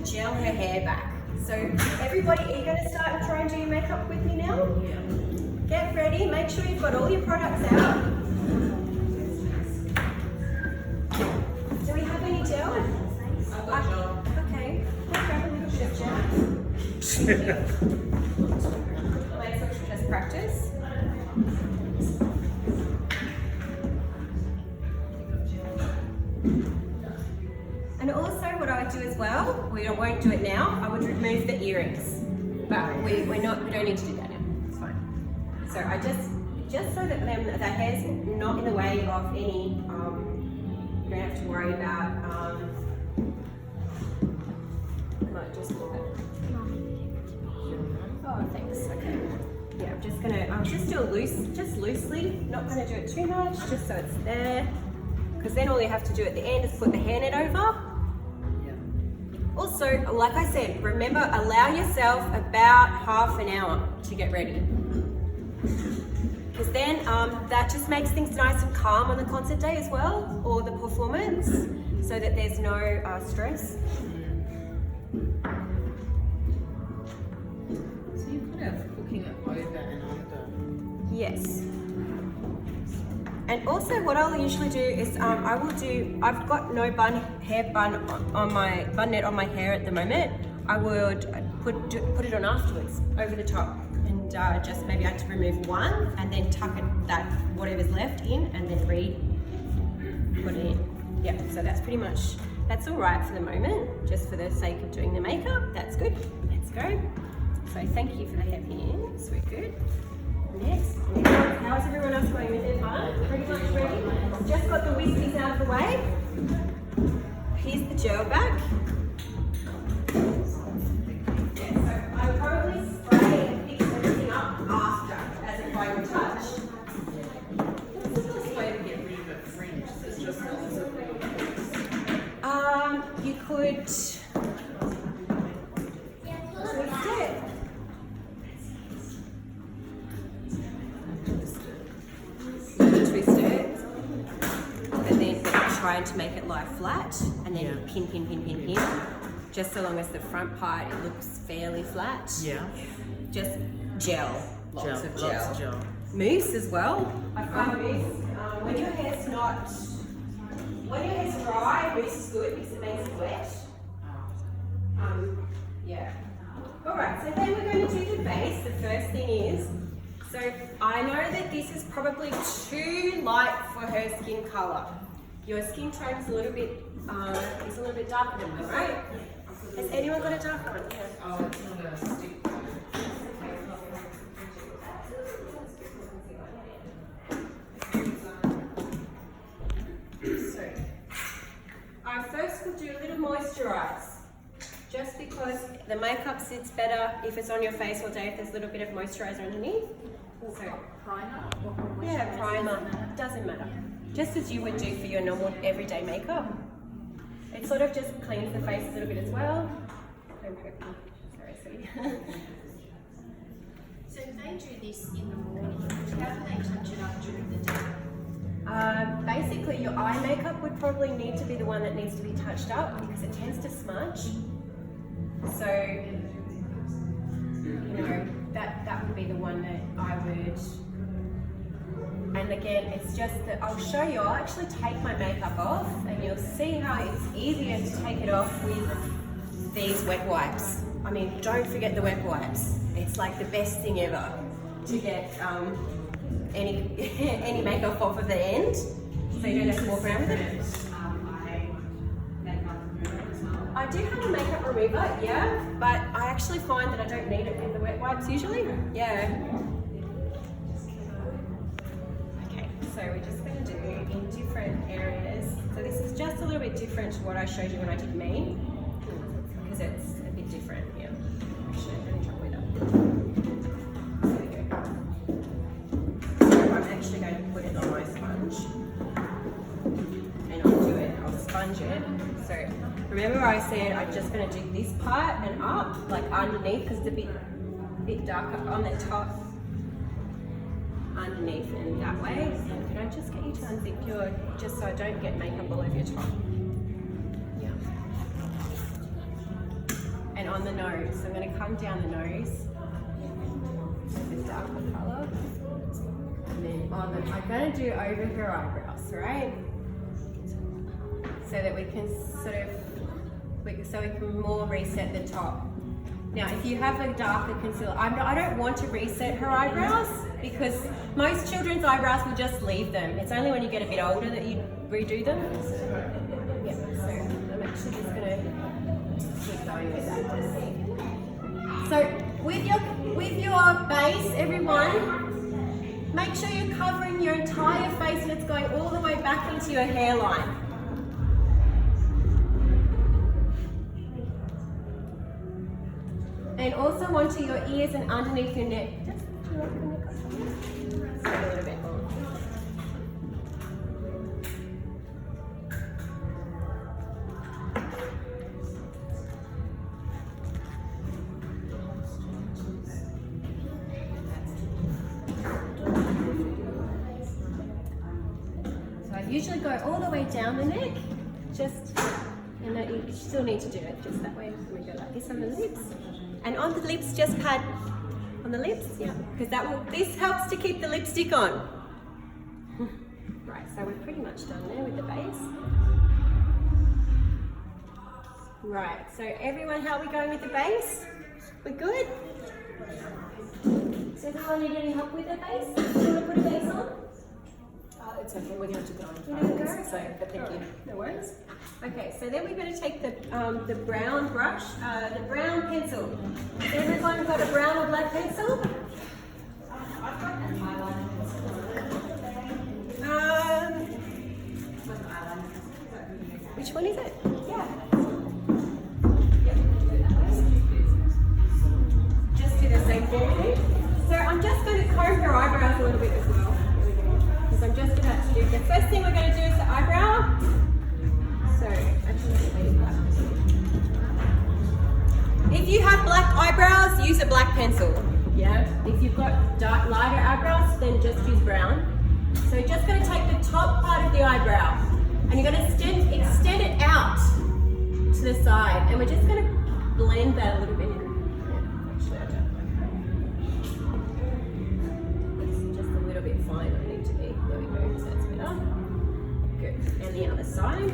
to gel her hair back. So everybody, are you going to start and try and do your makeup with me now? Yeah. Get ready, make sure you've got all your products out. Do we have any gel? I've got gel. Okay, let's grab a little bit of gel. Let's just practice. And also what I would do as well, we won't do it now, I would remove the earrings. But we don't need to do that now, it's fine. So I just so that the hair's not in the way of any, you don't have to worry about, might just pull that. Oh, thanks, okay. Yeah, I'll just do it just loosely, not gonna do it too much, just so it's there. Because then all you have to do at the end is put the hairnet over. Also, like I said, remember, allow yourself about half an hour to get ready. Because then that just makes things nice and calm on the concert day as well, or the performance, so that there's no stress. So you're kind of hooking it over and under. Yes. And also what I'll usually do is I've got no hair bun net on my hair at the moment. I would put it on afterwards, over the top. And just maybe I have to remove one and then tuck whatever's left in and then put it in. Yeah, so that's pretty much, that's all right for the moment, just for the sake of doing the makeup. That's good, let's go. So thank you for the hair pins, we're good. Next, how's everyone else going with their part? Pretty much ready? Just got the wispies out of the way. Here's the gel back. Yeah, so I probably spray and fix everything up after, as a final touch. What's the best way to get rid of a fringe? It's just You could twist it, but then trying to make it lie flat, and then pin, just so long as the front part it looks fairly flat. Yeah. Just gel, lots of gel. Mousse as well. I find mousse when your hair's dry, mousse is good because it makes it wet. Yeah. All right. So then we're going to do the base. The first thing is. So I know that this is probably too light for her skin color. Your skin tone is a little bit darker than mine, right? Has anyone got a darker one? Oh, it's not going to stick. So I first will do a little moisturise. Just because the makeup sits better if it's on your face all day, if there's a little bit of moisturiser underneath. So, Primer? Yeah, primer. Doesn't matter. Just as you would do for your normal everyday makeup. It sort of just cleans the face a little bit as well. Sorry, sweetie. So if they do this in the morning, how do they touch it up during the day? Basically, your eye makeup would probably need to be the one that needs to be touched up because it tends to smudge. So, that would be the one that I would. And again, it's just that I'll show you. I'll actually take my makeup off, and you'll see how it's easier to take it off with these wet wipes. I mean, don't forget the wet wipes. It's like the best thing ever to get any makeup off of the end, so you don't have to walk around with it. I do have a makeup remover, yeah, but I actually find that I don't need it with the wet wipes usually. Yeah. Okay, so we're just going to do in different areas. So this is just a little bit different to what I showed you when I did me, because it's a bit different. Yeah. Actually, I'm going to try with that. There we go. So I'm actually going to put it on my sponge, and I'll sponge it. So remember I said I'm just going to do this part and up, like underneath, because it's a bit darker on the top, underneath and that way. So can I just get you to unzip your, just so I don't get makeup all over your top. Yeah. on the nose. So I'm going to come down the nose with darker colour. And then I'm going to do over her eyebrows, right? So that we can sort of, so we can more reset the top. Now, if you have a darker concealer, I don't want to reset her eyebrows because most children's eyebrows will just leave them. It's only when you get a bit older that you redo them. Yeah, so I'm actually just going to keep going with that. So with your base, everyone, make sure you're covering your entire face and it's going all the way back into your hairline. And also onto your ears and underneath your neck. Just a little bit more. So I usually go all the way down the neck, just, and you still need to do it just that way. We go like this on the lips. And on the lips, just pat on the lips, yeah, because this helps to keep the lipstick on. Right, so we're pretty much done there with the base. Right, so everyone, how are we going with the base? We're good? Does everyone need any help with the base? Do you want to put a base on? It's okay, we're going to go Go. So, but thank you. No worries. Okay, so then we're going to take the brown brush, the brown pencil. Has everyone got a brown or black pencil? I've got an eyeliner pencil. Which one is it? Yeah. Just do the same thing. So I'm just going to comb her eyebrows a little bit as well. Because I'm just about to do, the first thing we're going to do is the eyebrow. So, if you have black eyebrows, use a black pencil. Yeah. If you've got lighter eyebrows, then just use brown. So you're just going to take the top part of the eyebrow and you're going to extend it out to the side, and we're just going to blend that a little bit. It's just a little bit fine. I need to be. There we go. So that's better. Good. And the other side.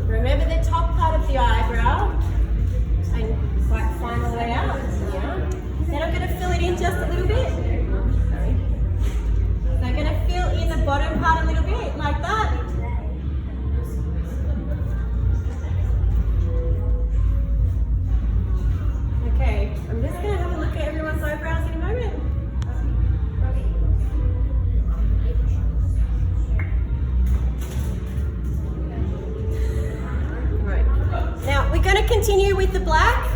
Remember the top part of the eyebrow and like find the way out. Yeah. Then I'm going to fill it in just a little bit. Sorry. So I'm going to fill in the bottom part a little bit like that. Okay, I'm just going to have a look at everyone's eyebrows in a moment. Now we're going to continue with the black,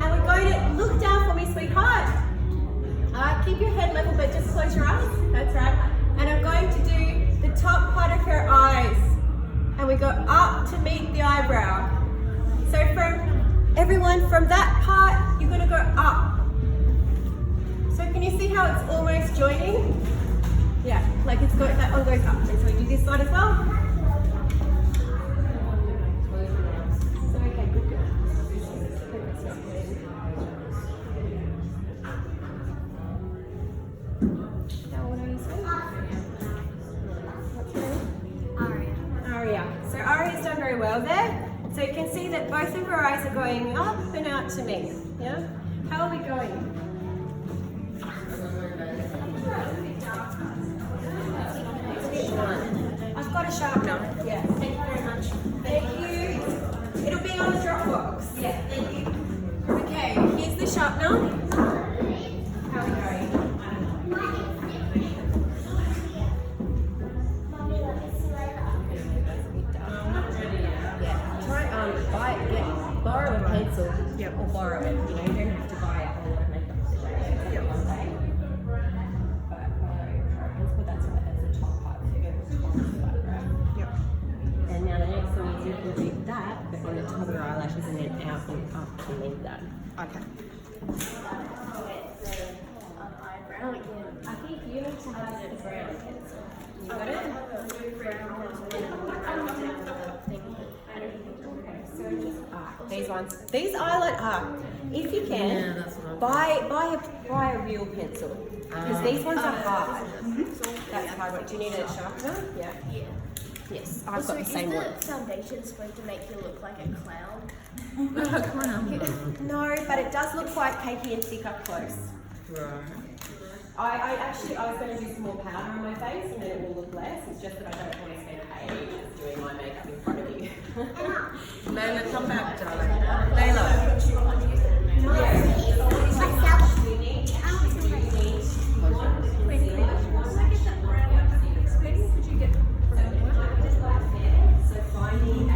and we're going to look down for me, sweetheart. Keep your head level, but just close your eyes. That's right. And I'm going to do the top part of her eyes, and we go up to meet the eyebrow. So from that part, you're going to go up. So can you see how it's almost joining? Yeah, like it's going, that one goes up. And so we do this side as well. Well there. So you can see that both of her eyes are going up and out to me. Yeah? How are we going? I've got a sharpener. Yeah. Thank you very much. Thank you. It'll be on the Dropbox. Yeah, thank you. Okay, here's the sharpener. How are we going? Borrow a pencil, or borrow it. You know, you don't have to buy a whole lot of makeup today. But that's right. That's the top part. So you go to the top right? Yep. And now the next thing is you can do that, but on the top of your eyelashes, and then out and up and then that. Okay. Eyebrow again. I think you need to have a brown pencil. You got it? these ones. These eyeliner, if you can, Yeah, that's what buy a real pencil. Because these ones are hard. That's hard one. Do you need a sharpener? Yeah. Yeah. Yes, I've Also, got the same is one. the foundation supposed to make you look like a clown? No, but it does look quite cakey and thick up close. Right. I was going to do some more powder on my face and then it will look less. It's just that I don't want to spend ages doing my makeup in front of you. Layla, come back, darling. Layla. So finding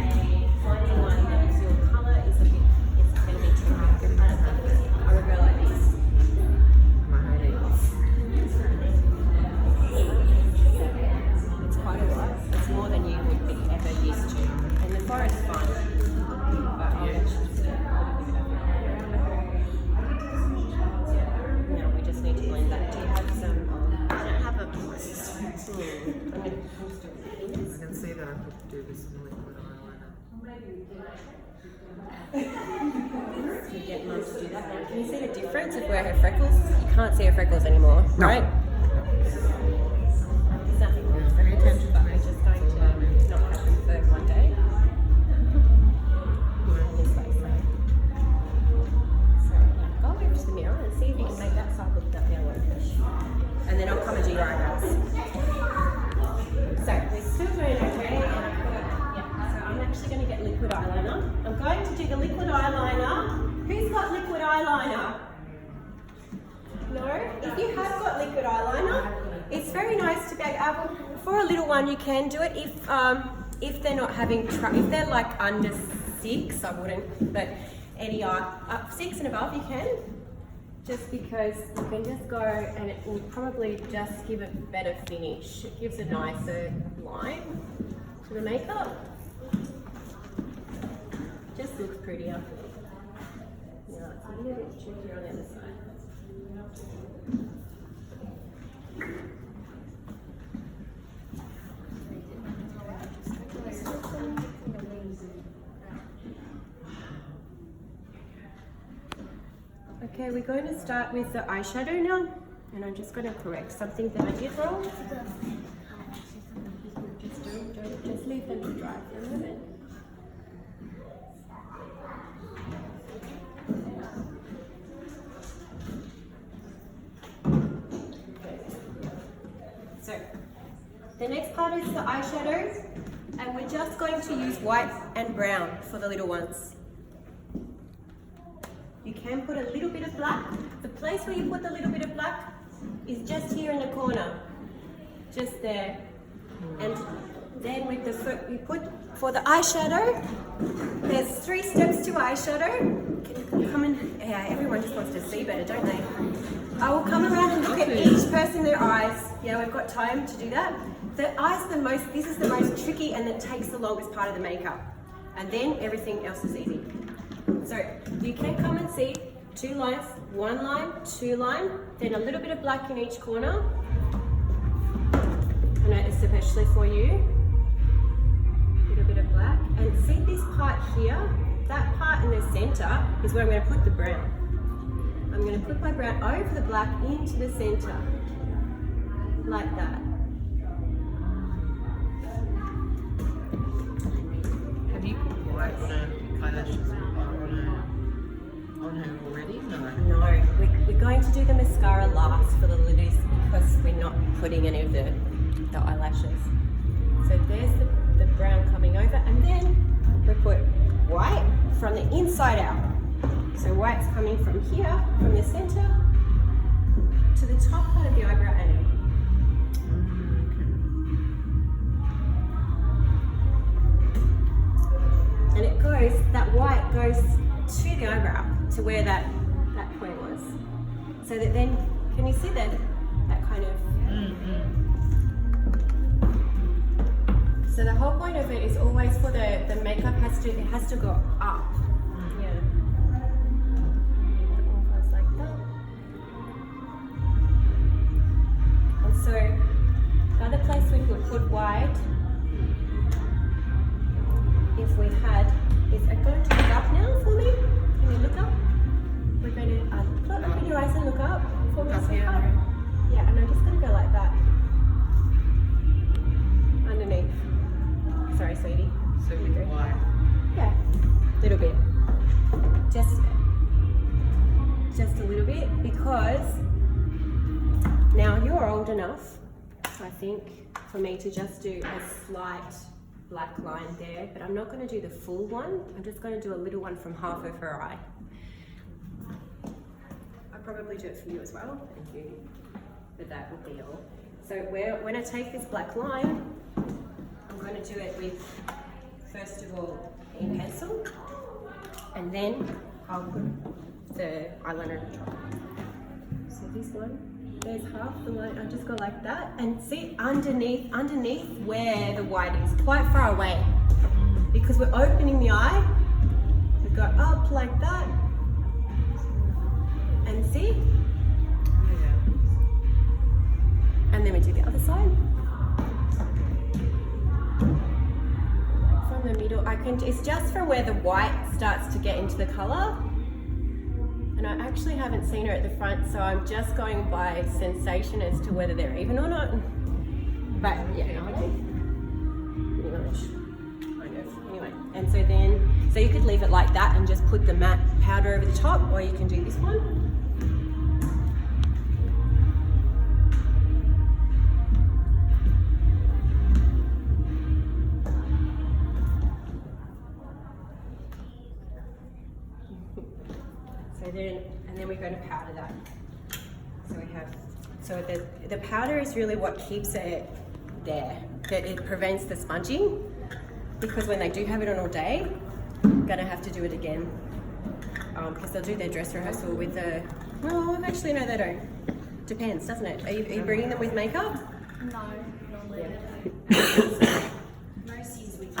one that is your colour is going to be tricky. I would go like this. It's quite a lot. It's more than you would be ever used to. And the forest's fine. But I'll get you to now we just need to blend that. Do you have some? I don't have a blend. I can see that I could do this in liquid eyeliner. To get Mum to do that. Now, can you see the difference of where her freckles? You can't see her freckles anymore, right? There's nothing wrong with Pay freckles, attention but to it's this. just going to not happen for one day. This way, so go over to the mirror and see if you can make that side look that yellow. And then I'll come and do your eyebrows. So we're still doing okay, and I've got, so I'm actually going to get liquid eyeliner. I'm going to do the liquid eyeliner. Who's got liquid eyeliner? No? If you have got liquid eyeliner, it's very nice to be able, for a little one you can do it if they're not having trouble, if they're like under 6, I wouldn't, but any up 6 and above you can. Just because you can just go and it will probably just give a better finish. It gives a nicer line to the makeup. Just looks prettier. Yeah, it's a little bit trickier on the other side. Okay, we're going to start with the eyeshadow now, and I'm just going to correct something that I did wrong. Just leave them to dry for a moment. So, the next part is the eyeshadows, and we're just going to use white and brown for the little ones. You can put a little bit of black. The place where you put the little bit of black is just here in the corner, just there. And then with the we put for the eyeshadow. There's 3 steps to eyeshadow. Can you come in? Yeah, everyone just wants to see better, don't they? I will come around and look at each person their eyes. Yeah, we've got time to do that. The eyes are the most. This is the most tricky, and it takes the longest part of the makeup. And then everything else is easy. So you can come and see 2 lines, 1 line, 2 line, then a little bit of black in each corner. And especially for you, a little bit of black. And see this part here, that part in the center is where I'm going to put the brown. I'm going to put my brown over the black into the center, like that. Have you put white on her eyelashes on her already? No. No, we're going to do the mascara last for the liddies because we're not putting any of the eyelashes. So there's the brown coming over, and then we put white from the inside out. So white's coming from here, from the center, to the top part of the eyebrow and and it goes, that white goes to the eyebrow, to where that point was. So that then, can you see that kind of... So the whole point of it is always for the makeup has to go up. Yeah. Almost like that. And so the other place we could put white, if we had Is it going to look up now for me? Can you look up? We're going to open your eyes and look up for me. Up here. Up. Yeah, and I'm just going to go like that. Underneath. Sorry, sweetie. So we can wide. Yeah, little bit. Just a little bit, because now you're old enough, I think, for me to just do a slight black line there, but I'm not going to do the full one. I'm just going to do a little one from half of her eye. I'll probably do it for you as well. Thank you. But that will be all. So when I take this black line, I'm going to do it with, first of all, in pencil, and then I'll put the eyeliner on top. So this one, there's half the line. I just go like that, and see underneath where the white is, quite far away, because we're opening the eye. We go up like that, and see, and then we do the other side. From the middle, it's just from where the white starts to get into the color. And I actually haven't seen her at the front, so I'm just going by sensation as to whether they're even or not. But yeah, anyway. And so you could leave it like that and just put the matte powder over the top, or you can do this one. And then we're going to powder that. So the powder is really what keeps it there. It prevents the smudging, because when they do have it on all day, I'm going to have to do it again. Because they'll do their dress rehearsal with the, well, actually no, they don't. Depends, doesn't it? Are you bringing them with makeup? No, normally Yeah. most is with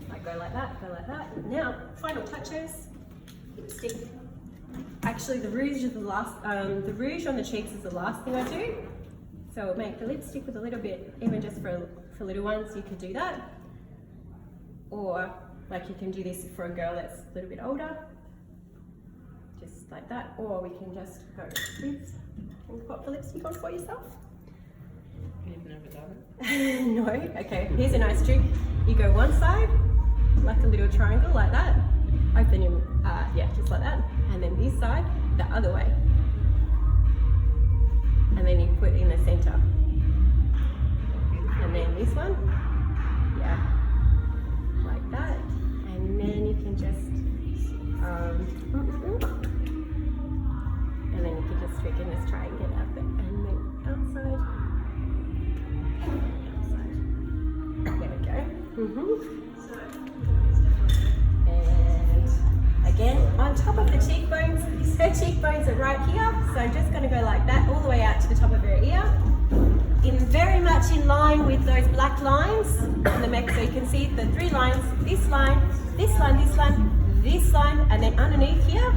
Like go like that. Now, final touches, lipstick. Actually, the rouge is the last. The rouge on the cheeks is the last thing I do. So we'll make the lipstick with a little bit, even just for little ones, you could do that. Or like you can do this for a girl that's a little bit older, just like that. Or we can just go with and pop the lipstick on for yourself. You've never done it? No. Okay. Here's a nice trick. You go one side, like a little triangle, like that. Open your, yeah, just like that. And then this side, the other way. And then you put in the center. And then this one, yeah, like that. And then you can just, and then you can just tweak and just try and get out there. And then outside. There we go. And again, on top of the cheekbones, her cheekbones are right here, so I'm just going to go like that all the way out to the top of her ear. Very much in line with those black lines on the neck, so you can see the 3 lines, this line, this line, this line, this line, and then underneath here,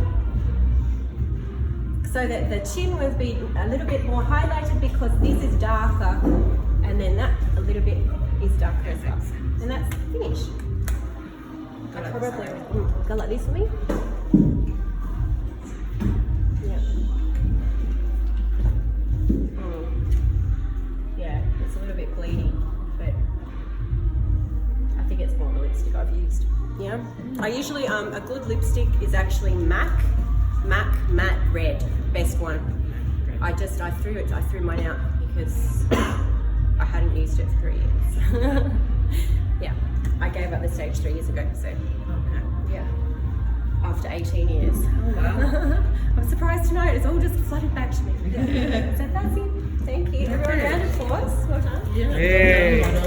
so that the chin will be a little bit more highlighted, because this is darker, and then that a little bit is darker as well. And that's finished. Probably go like this for me. Yeah. Yeah, it's a little bit bleedy, but I think it's more the lipstick I've used. Yeah. I usually a good lipstick is actually MAC Matte Red, best one. I threw mine out because I hadn't used it for 3 years. Yeah. I gave up the stage 3 years ago, so yeah, after 18 years. Oh, wow. I'm surprised tonight, it's all just flooded back to me. Yeah. So that's it. Thank you. Everyone, round of applause. Well done. Yeah.